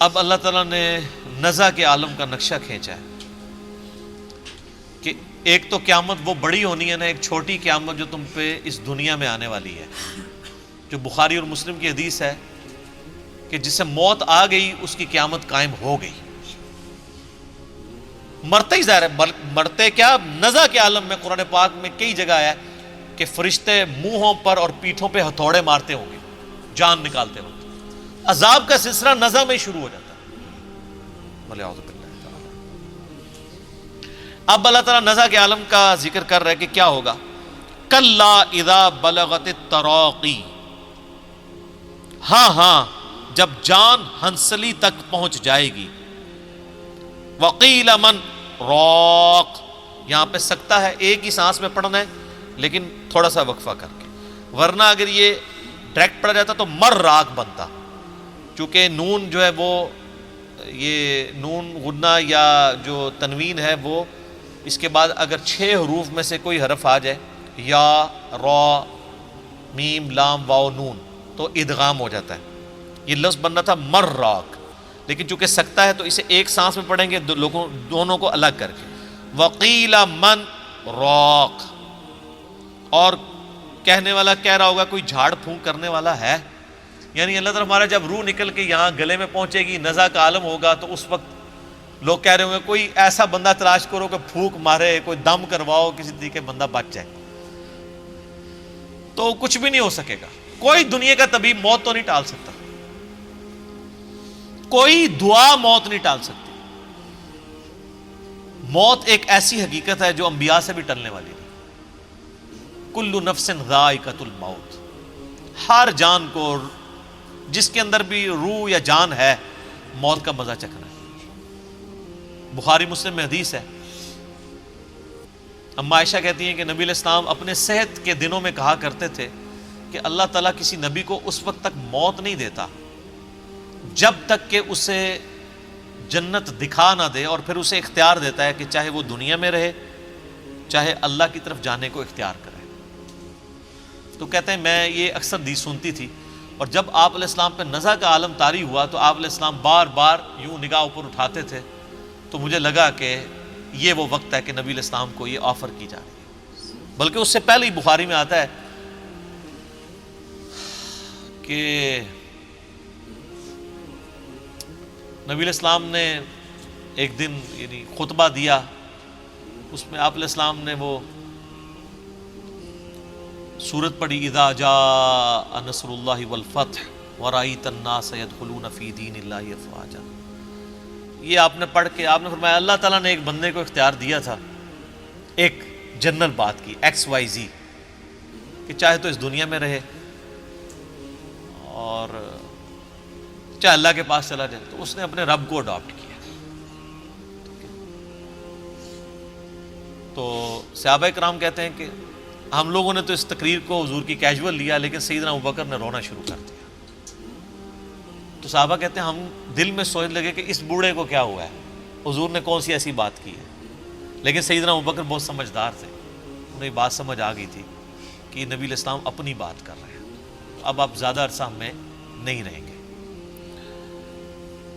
اب اللہ تعالیٰ نے نزع کے عالم کا نقشہ کھینچا ہے کہ ایک تو قیامت وہ بڑی ہونی ہے نا، ایک چھوٹی قیامت جو تم پہ اس دنیا میں آنے والی ہے، جو بخاری اور مسلم کی حدیث ہے کہ جس سے موت آ گئی اس کی قیامت قائم ہو گئی۔ مرتے ہی ظاہر ہے، مرتے کیا، نزع کے عالم میں قرآن پاک میں کئی جگہ ہے کہ فرشتے منہوں پر اور پیٹھوں پہ ہتھوڑے مارتے ہوں گے جان نکالتے وقت۔ عذاب کا سلسلہ نزع میں شروع ہو جاتا ہے۔ وَلِعَوْذُ بِاللَّهِ تعالیٰ۔ اب اللہ تعالیٰ نزع کے عالم کا ذکر کر رہے کہ کیا ہوگا۔ کَلَّا اِذَا بَلَغَتِ التَّرَاقِي، ہاں ہاں جب جان ہنسلی تک پہنچ جائے گی۔ وَقِيلَ مَنْ رَاقٍ، یہاں پہ سکتا ہے ایک ہی سانس میں پڑھنا ہے لیکن تھوڑا سا وقفہ کر کے، ورنہ اگر یہ ڈائریکٹ پڑھا جاتا تو مر راک بنتا، چونکہ نون جو ہے وہ یہ نون غنہ یا جو تنوین ہے وہ اس کے بعد اگر 6 حروف میں سے کوئی حرف آ جائے، یا را میم لام واو نون، تو ادغام ہو جاتا ہے۔ یہ لفظ بننا تھا مر راک، لیکن چونکہ سکتا ہے تو اسے ایک سانس میں پڑھیں گے دونوں کو الگ کر کے۔ وقیل من راق، اور کہنے والا کہہ رہا ہوگا کوئی جھاڑ پھونک کرنے والا ہے، یعنی اللہ تعالیٰ ہمارا جب روح نکل کے یہاں گلے میں پہنچے گی، نزع کا عالم ہوگا، تو اس وقت لوگ کہہ رہے ہوں گے کوئی ایسا بندہ تلاش کرو کہ پھونک مارے، کوئی دم کرواؤ، کسی طریقے بندہ بچ جائے۔ تو کچھ بھی نہیں ہو سکے گا، کوئی دنیا کا طبیب موت تو نہیں ٹال سکتا، کوئی دعا موت نہیں ٹال سکتی۔ موت ایک ایسی حقیقت ہے جو انبیاء سے بھی ٹلنے والی نہیں۔ کل نفس ذائقۃ الموت، ہر جان کو، جس کے اندر بھی روح یا جان ہے، موت کا مزہ چکھنا ہے۔ بخاری مسلم میں حدیث ہے، اما عائشہ کہتی ہیں کہ نبی علیہ السلام اپنے صحت کے دنوں میں کہا کرتے تھے کہ اللہ تعالیٰ کسی نبی کو اس وقت تک موت نہیں دیتا جب تک کہ اسے جنت دکھا نہ دے، اور پھر اسے اختیار دیتا ہے کہ چاہے وہ دنیا میں رہے چاہے اللہ کی طرف جانے کو اختیار کرے۔ تو کہتے ہیں میں یہ اکثر حدیث سنتی تھی، اور جب آپ علیہ السلام پہ نزع کا عالم طاری ہوا تو آپ علیہ السلام بار بار یوں نگاہ اوپر اٹھاتے تھے، تو مجھے لگا کہ یہ وہ وقت ہے کہ نبی علیہ السلام کو یہ آفر کی جا رہی ہے۔ بلکہ اس سے پہلے ہی بخاری میں آتا ہے کہ نبی علیہ السلام نے ایک دن یعنی خطبہ دیا، اس میں آپ علیہ السلام نے وہ سورت پڑھی، اذا جاء نصر اللہ والفتح ورأیت الناس يدخلون فی دین اللہ افواجا۔ یہ آپ نے پڑھ کے آپ نے فرمایا اللہ تعالیٰ نے ایک بندے کو اختیار دیا تھا ایک جنرل بات کی، XYZ، کہ چاہے تو اس دنیا میں رہے اور چاہے اللہ کے پاس چلا جائے، تو اس نے اپنے رب کو اڈاپٹ کیا۔ تو صحابہ کرام کہتے ہیں کہ ہم لوگوں نے تو اس تقریر کو حضور کی کیجول لیا، لیکن سیدنا ابوبکر نے رونا شروع کر دیا۔ تو صحابہ کہتے ہیں ہم دل میں سوچ لگے کہ اس بوڑھے کو کیا ہوا ہے، حضور نے کون سی ایسی بات کی ہے، لیکن سیدنا ابوبکر بہت سمجھدار تھے، انہیں بات سمجھ آ گئی تھی کہ نبی علیہ السلام اپنی بات کر رہے ہیں، اب آپ زیادہ عرصہ میں نہیں رہیں گے۔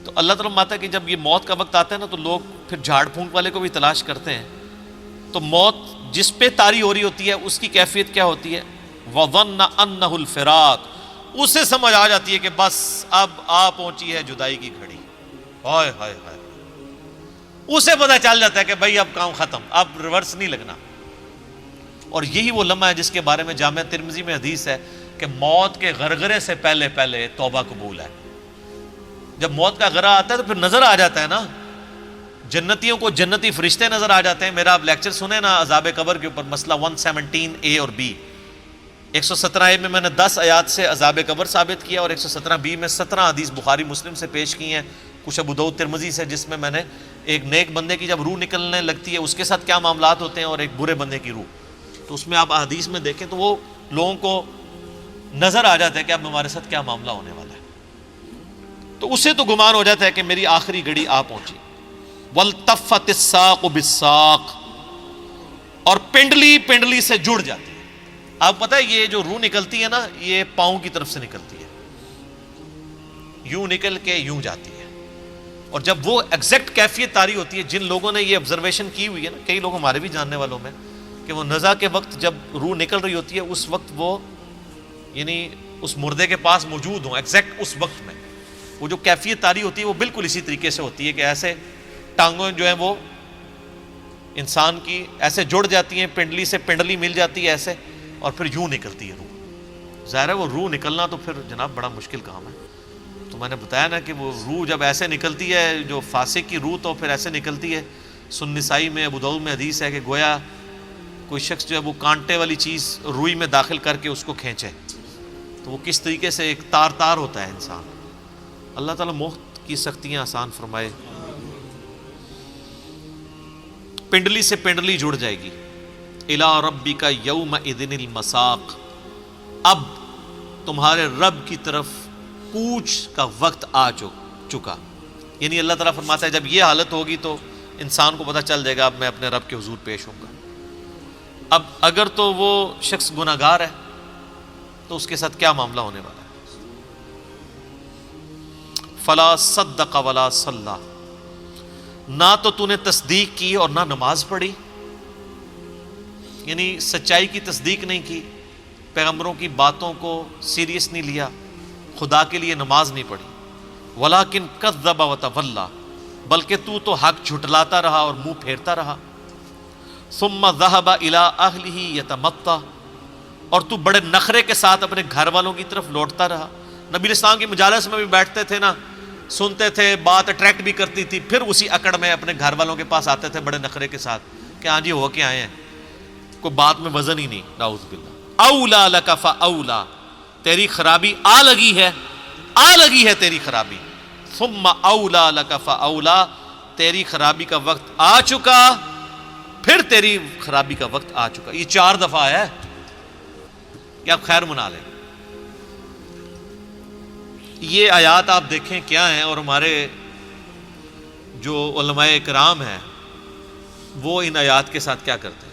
تو اللہ تعالیٰ ماتا ہے کہ جب یہ موت کا وقت آتا ہے نا تو لوگ پھر جھاڑ پھونک والے کو بھی تلاش کرتے ہیں، تو موت جس پہ طاری ہو رہی ہوتی ہے اس کی کیفیت کیا ہوتی ہے، وَظَنَّ أَنَّهُ الْفِرَاقُ، اسے سمجھ آ جاتی ہے کہ بس اب آ پہنچی ہے جدائی کی گھڑی، ہائے ہائے ہائے، اسے پتہ چل جاتا ہے کہ بھائی اب کام ختم، اب ریورس نہیں لگنا۔ اور یہی وہ لمحہ ہے جس کے بارے میں جامعہ ترمذی میں حدیث ہے کہ موت کے غرغرے سے پہلے پہلے توبہ قبول ہے۔ جب موت کا غرہ آتا ہے تو پھر نظر آ جاتا ہے نا، جنتیوں کو جنتی فرشتے نظر آ جاتے ہیں۔ میرا آپ لیکچر سنیں نا عذاب قبر کے اوپر، مسئلہ 117A اور B، 117A میں نے 10 آیات سے عذاب قبر ثابت کیا، اور 117B میں 17 حدیث بخاری مسلم سے پیش کی ہیں، کچھ ابو داؤد ترمذی سے، جس میں نے ایک نیک بندے کی جب روح نکلنے لگتی ہے اس کے ساتھ کیا معاملات ہوتے ہیں، اور ایک برے بندے کی روح، تو اس میں آپ حدیث میں دیکھیں تو وہ لوگوں کو نظر آ جاتا ہے کہ اب ہمارے ساتھ کیا معاملہ ہونے والا ہے۔ تو اسے تو گمان ہو جاتا ہے کہ میری آخری گھڑی آ پہنچی۔ وَالْتَفَّتِ السَّاقُ بِالسَّاقِ، اور پنڈلی پنڈلی سے جڑ جاتی ہے۔ آپ پتہ ہے یہ جو روح نکلتی ہے نا، یہ پاؤں کی طرف سے نکلتی ہے، یوں نکل کے یوں جاتی ہے، اور جب وہ ایگزیکٹ کیفیت طاری ہوتی ہے، جن لوگوں نے یہ آبزرویشن کی ہوئی ہے نا، کئی لوگ ہمارے بھی جاننے والوں میں، کہ وہ نزع کے وقت جب روح نکل رہی ہوتی ہے اس وقت وہ یعنی اس مردے کے پاس موجود ہوں ایگزیکٹ اس وقت میں، وہ جو کیفیت طاری ہوتی ہے وہ بالکل اسی طریقے سے ہوتی ہے کہ ایسے ٹانگوں جو ہیں وہ انسان کی ایسے جڑ جاتی ہیں، پنڈلی سے پنڈلی مل جاتی ہے ایسے، اور پھر یوں نکلتی ہے روح۔ ظاہر ہے وہ روح نکلنا تو پھر جناب بڑا مشکل کام ہے۔ تو میں نے بتایا نا کہ وہ روح جب ایسے نکلتی ہے، جو فاسق کی روح تو پھر ایسے نکلتی ہے، سنن نسائی میں ابو داؤد میں حدیث ہے کہ گویا کوئی شخص جو ہے وہ کانٹے والی چیز روئی میں داخل کر کے اس کو کھینچے، تو وہ کس طریقے سے ایک تار تار ہوتا ہے انسان۔ اللہ تعالیٰ موت کی سختیاں آسان فرمائے۔ پنڈلی سے پنڈلی جڑ جائے گی۔ الی ربک یومئذ المساق، اب تمہارے رب کی طرف کوچ کا وقت آ چکا، یعنی اللہ تعالیٰ فرماتا ہے جب یہ حالت ہوگی تو انسان کو پتہ چل جائے گا اب میں اپنے رب کے حضور پیش ہوں گا۔ اب اگر تو وہ شخص گناہ گار ہے تو اس کے ساتھ کیا معاملہ ہونے والا ہے؟ فلا صدق ولا صلی، نہ تو نے تصدیق کی اور نہ نماز پڑھی، یعنی سچائی کی تصدیق نہیں کی، پیغمبروں کی باتوں کو سیریس نہیں لیا، خدا کے لیے نماز نہیں پڑھی۔ ولیکن کذب وتولی، بلکہ تو حق جھٹلاتا رہا اور منہ پھیرتا رہا۔ ثم ذهب الى اهله يتمطى، اور تو بڑے نخرے کے ساتھ اپنے گھر والوں کی طرف لوٹتا رہا۔ نبی علیہ السلام کی مجالس میں بھی بیٹھتے تھے نا، سنتے تھے، بات اٹریکٹ بھی کرتی تھی، پھر اسی اکڑ میں اپنے گھر والوں کے پاس آتے تھے بڑے نخرے کے ساتھ کہ ہاں جی ہو کے آئے ہیں، کوئی بات میں وزن ہی نہیں۔ نعوذ باللہ۔ اولا لک فاولا، تیری خرابی آ لگی ہے تیری خرابی۔ ثم اولا لک فاولا، تیری خرابی کا وقت آ چکا، پھر تیری خرابی کا وقت آ چکا۔ یہ 4 دفعہ ہے کہ آپ خیر منا لیں۔ یہ آیات آپ دیکھیں کیا ہیں، اور ہمارے جو علماء کرام ہیں وہ ان آیات کے ساتھ کیا کرتے ہیں۔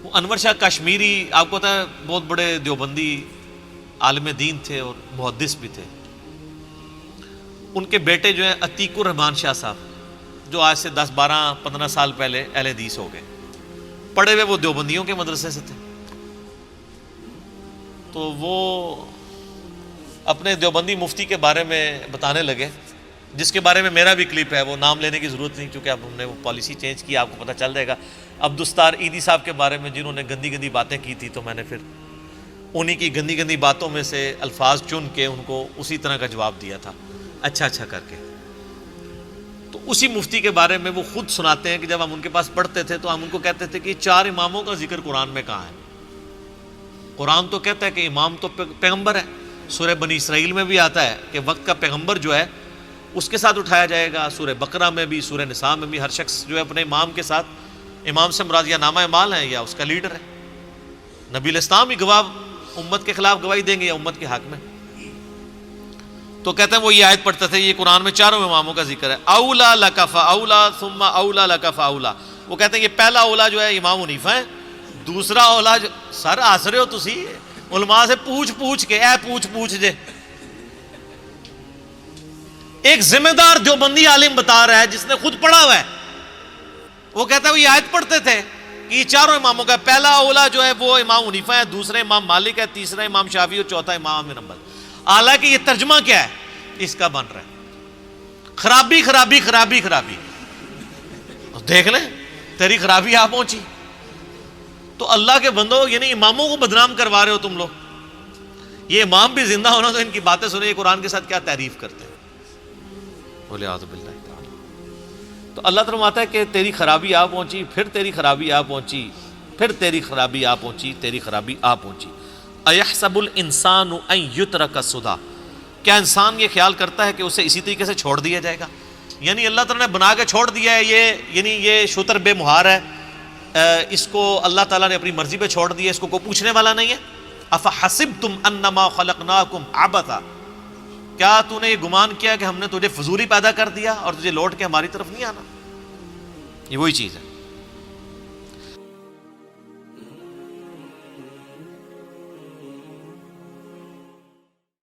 وہ انور شاہ کشمیری آپ کو پتہ ہے بہت بڑے دیوبندی عالم دین تھے اور محدث بھی تھے۔ ان کے بیٹے جو ہیں عتیق الرحمان شاہ صاحب، جو آج سے 10 12 15 سال پہلے اہل حدیث ہو گئے، پڑھے ہوئے وہ دیوبندیوں کے مدرسے سے تھے، تو وہ اپنے دیوبندی مفتی کے بارے میں بتانے لگے، جس کے بارے میں میرا بھی کلپ ہے، وہ نام لینے کی ضرورت نہیں کیونکہ اب ہم نے وہ پالیسی چینج کی، آپ کو پتہ چل جائے گا۔ عبدالستار عیدی صاحب کے بارے میں جنہوں نے گندی گندی باتیں کی تھی، تو میں نے پھر انہی کی گندی گندی باتوں میں سے الفاظ چن کے ان کو اسی طرح کا جواب دیا تھا، اچھا کر کے۔ تو اسی مفتی کے بارے میں وہ خود سناتے ہیں کہ جب ہم ان کے پاس پڑھتے تھے تو ہم ان کو کہتے تھے کہ 4 اماموں کا ذکر قرآن میں کہاں ہے؟ قرآن تو کہتا ہے کہ امام تو پیغمبر ہے، سورہ بنی اسرائیل میں بھی آتا ہے کہ وقت کا پیغمبر جو ہے اس کے ساتھ اٹھایا جائے گا، سورہ بقرہ میں بھی، سورہ نساء میں بھی، ہر شخص جو ہے اپنے امام کے ساتھ، امام سے مراد یا نامہ مال ہے یا اس کا لیڈر ہے۔ نبی علیہ السلام ہی گواہ امت کے خلاف گواہی دیں گے یا امت کے حق میں؟ تو کہتے ہیں وہ یہ آیت پڑھتے تھے، یہ قرآن میں 4 اماموں کا ذکر ہے، اولا لک فاولا ثم اولا لک فاولا۔ وہ کہتے ہیں یہ پہلا اولا جو ہے امام حنیفہ ہے، دوسرا اولا سر ہس رہے ہو تسی علماء سے پوچھ کے، پوچھ جے۔ ایک ذمہ دار دیوبندی عالم بتا رہا ہے جس نے خود پڑھا ہوا ہے، وہ کہتا ہے وہ یہ آیت پڑھتے تھے کہ یہ 4 اماموں کا پہلا اولا جو ہے وہ امام حنیفہ ہے، دوسرا امام مالک ہے، تیسرا امام شافعی اور چوتھا امام احمد بن حنبل۔ حالانکہ یہ ترجمہ کیا ہے اس کا بن رہا ہے؟ خرابی۔ دیکھ لیں تیری خرابی آ پہنچی۔ تو اللہ کے بندو، یعنی اماموں کو بدنام کروا رہے ہو تم لوگ۔ یہ امام بھی زندہ ہونا تو ان کی باتیں سنیں، یہ قرآن کے ساتھ کیا تعریف کرتے ہیں، بولے اعوذ باللہ تعالی۔ تو اللہ تعالیٰ فرماتا ہے کہ تیری خرابی آ پہنچی، پھر تیری خرابی آ پہنچی، پھر تیری خرابی آ پہنچی، تیری خرابی آ پہنچی۔ ایحسب الانسان ان یترک سدی، کیا انسان یہ خیال کرتا ہے کہ اسے اسی طریقے سے چھوڑ دیا جائے گا؟ یعنی اللہ تعالیٰ نے بنا کے چھوڑ دیا ہے، یہ شتر بے مہار ہے، اس کو اللہ تعالیٰ نے اپنی مرضی پہ چھوڑ دیا، اس کو کوئی پوچھنے والا نہیں ہے۔ افحسبتم انما خلقناکم عبثا، کیا تو نے یہ گمان کیا کہ ہم نے تجھے فضولی پیدا کر دیا اور تجھے لوٹ کے ہماری طرف نہیں آنا؟ یہ وہی چیز ہے۔